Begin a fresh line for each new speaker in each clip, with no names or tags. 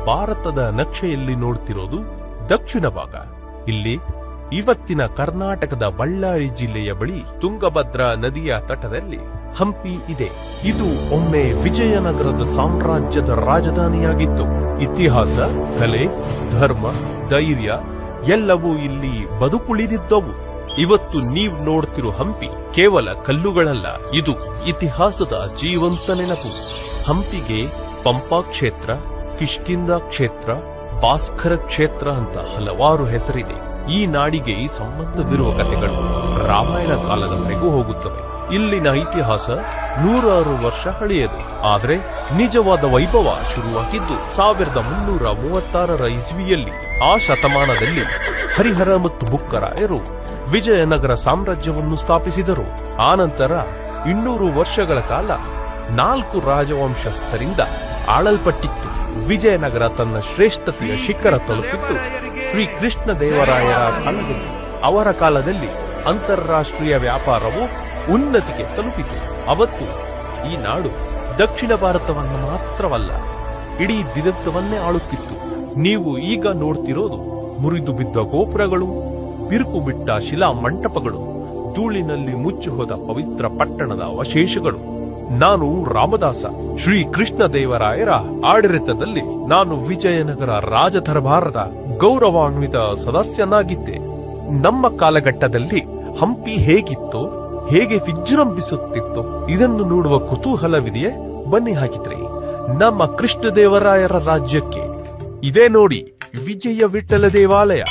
ಭಾರತದ ನಕ್ಷೆಯಲ್ಲಿ ನೋಡ್ತಿರೋದು ದಕ್ಷಿಣ ಭಾಗ. ಇಲ್ಲಿ ಇವತ್ತಿನ ಕರ್ನಾಟಕದ ಬಳ್ಳಾರಿ ಜಿಲ್ಲೆಯ ಬಳಿ ತುಂಗಭದ್ರಾ ನದಿಯ ತಟದಲ್ಲಿ ಹಂಪಿ ಇದೆ. ಇದು ಒಮ್ಮೆ ವಿಜಯನಗರದ ಸಾಮ್ರಾಜ್ಯದ ರಾಜಧಾನಿಯಾಗಿತ್ತು. ಇತಿಹಾಸ, ಕಲೆ, ಧರ್ಮ, ಧೈರ್ಯ ಎಲ್ಲವೂ ಇಲ್ಲಿ ಬದುಕುಳಿದಿದ್ದವು. ಇವತ್ತು ನೀವು ನೋಡ್ತಿರೋ ಹಂಪಿ ಕೇವಲ ಕಲ್ಲುಗಳಲ್ಲ, ಇದು ಇತಿಹಾಸದ ಜೀವಂತ ನೆನಪು. ಹಂಪಿಗೆ ಪಂಪಾ ಕ್ಷೇತ್ರ, ಕಿಷ್ಕಿಂಧ ಕ್ಷೇತ್ರ, ಭಾಸ್ಕರ ಕ್ಷೇತ್ರ ಅಂತ ಹಲವಾರು ಹೆಸರಿದೆ. ಈ ನಾಡಿಗೆ ಸಂಬಂಧವಿರುವ ಕಥೆಗಳು ರಾಮಾಯಣ ಕಾಲದವರೆಗೂ ಹೋಗುತ್ತವೆ. ಇಲ್ಲಿನ ಇತಿಹಾಸ 106 ವರ್ಷ ಹಳೆಯದು. ಆದರೆ ನಿಜವಾದ ವೈಭವ ಶುರುವಾಗಿದ್ದು 1336 ಇಸ್ವಿಯಲ್ಲಿ. ಆ ಶತಮಾನದಲ್ಲಿ ಹರಿಹರ ಮತ್ತು ಬುಕ್ಕರಾಯರು ವಿಜಯನಗರ ಸಾಮ್ರಾಜ್ಯವನ್ನು ಸ್ಥಾಪಿಸಿದರು. ಆನಂತರ 200 ವರ್ಷಗಳ ಕಾಲ 4 ರಾಜವಂಶಸ್ಥರಿಂದ ಆಳಲ್ಪಟ್ಟಿತ್ತು. ವಿಜಯನಗರ ತನ್ನ ಶ್ರೇಷ್ಠತೆಯ ಶಿಖರ ತಲುಪಿತ್ತು ಶ್ರೀ ಕೃಷ್ಣ ದೇವರಾಯರ ಕಾಲದಲ್ಲಿ. ಅವರ ಕಾಲದಲ್ಲಿ ಅಂತಾರಾಷ್ಟ್ರೀಯ ವ್ಯಾಪಾರವು ಉನ್ನತಿಗೆ ತಲುಪಿತು. ಅವತ್ತು ಈ ನಾಡು ದಕ್ಷಿಣ ಭಾರತವನ್ನು ಮಾತ್ರವಲ್ಲ, ಇಡೀ ದಿಗಂತವನ್ನೇ ಆಳುತ್ತಿತ್ತು. ನೀವು ಈಗ ನೋಡ್ತಿರೋದು ಮುರಿದು ಬಿದ್ದ ಗೋಪುರಗಳು, ಬಿರುಕು ಬಿಟ್ಟ ಶಿಲಾ ಮಂಟಪಗಳು, ಧೂಳಿನಲ್ಲಿ ಮುಚ್ಚಿ ಹೋದ ಪವಿತ್ರ ಪಟ್ಟಣದ ಅವಶೇಷಗಳು. ನಾನು ರಾಮದಾಸ. ಶ್ರೀ ಕೃಷ್ಣ ದೇವರಾಯರ ಆಡಳಿತದಲ್ಲಿ ನಾನು ವಿಜಯನಗರ ರಾಜದರ್ಬಾರದ ಗೌರವಾನ್ವಿತ ಸದಸ್ಯನಾಗಿದ್ದೆ. ನಮ್ಮ ಕಾಲಘಟ್ಟದಲ್ಲಿ ಹಂಪಿ ಹೇಗಿತ್ತೋ, ಹೇಗೆ ವಿಜೃಂಭಿಸುತ್ತಿತ್ತೋ ಇದನ್ನು ನೋಡುವ ಕುತೂಹಲವಿದೆಯೇ? ಬನ್ನಿ ಹಾಗಿದ್ರೆ ನಮ್ಮ ಕೃಷ್ಣದೇವರಾಯರ ರಾಜ್ಯಕ್ಕೆ. ಇದೇ ನೋಡಿ ವಿಜಯ ವಿಠಲ ದೇವಾಲಯ.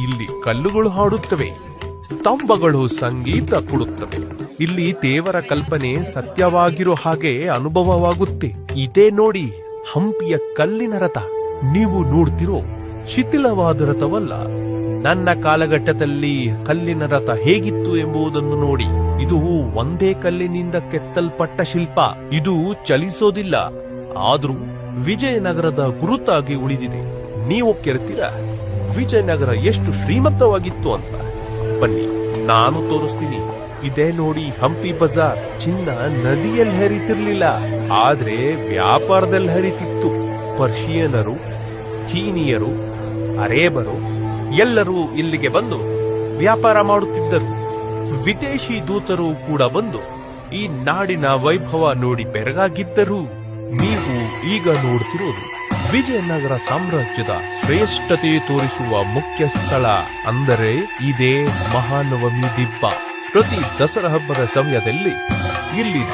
ಇಲ್ಲಿ ಕಲ್ಲುಗಳು ಹಾಡುತ್ತವೆ, ಸ್ತಂಭಗಳು ಸಂಗೀತ ಕೊಡುತ್ತವೆ. ಇಲ್ಲಿ ದೇವರ ಕಲ್ಪನೆ ಸತ್ಯವಾಗಿರೋ ಹಾಗೆ ಅನುಭವವಾಗುತ್ತೆ. ಇದೇ ನೋಡಿ ಹಂಪಿಯ ಕಲ್ಲಿನ ರಥ. ನೀವು ನೋಡ್ತಿರೋ ಶಿಥಿಲವಾದ ರಥವಲ್ಲ, ನನ್ನ ಕಾಲಘಟ್ಟದಲ್ಲಿ ಕಲ್ಲಿನ ರಥ ಹೇಗಿತ್ತು ಎಂಬುದನ್ನು ನೋಡಿ. ಇದು ಒಂದೇ ಕಲ್ಲಿನಿಂದ ಕೆತ್ತಲ್ಪಟ್ಟ ಶಿಲ್ಪ. ಇದು ಚಲಿಸೋದಿಲ್ಲ, ಆದ್ರೂ ವಿಜಯನಗರದ ಗುರುತಾಗಿ ಉಳಿದಿದೆ. ನೀವು ಕೇಳ್ತೀರಾ ವಿಜಯನಗರ ಎಷ್ಟು ಶ್ರೀಮಂತವಾಗಿತ್ತು ಅಂತ? ಬನ್ನಿ ನಾನು ತೋರಿಸ್ತೀನಿ. ಇದೇ ನೋಡಿ ಹಂಪಿ ಬಜಾರ್. ಚಿನ್ನ ನದಿಯಲ್ಲಿ ಹರಿತಿರ್ಲಿಲ್ಲ, ಆದ್ರೆ ವ್ಯಾಪಾರದಲ್ಲಿ ಹರಿತಿತ್ತು. ಪರ್ಷಿಯನರು, ಚೀನಿಯರು, ಅರೇಬರು ಎಲ್ಲರೂ ಇಲ್ಲಿಗೆ ಬಂದು ವ್ಯಾಪಾರ ಮಾಡುತ್ತಿದ್ದರು. ವಿದೇಶಿ ದೂತರು ಕೂಡ ಬಂದು ಈ ನಾಡಿನ ವೈಭವ ನೋಡಿ ಬೆರಗಾಗಿದ್ದರು. ನೀವು ಈಗ ನೋಡ್ತಿರೋದು ವಿಜಯನಗರ ಸಾಮ್ರಾಜ್ಯದ ಶ್ರೇಷ್ಠತೆ ತೋರಿಸುವ ಮುಖ್ಯ ಸ್ಥಳ. ಅಂದರೆ ಇದೇ ಮಹಾನವಮಿ ದಿಬ್ಬ. ಪ್ರತಿ ದಸರಾ ಹಬ್ಬದ ಸಮಯದಲ್ಲಿ ಇಲ್ಲಿ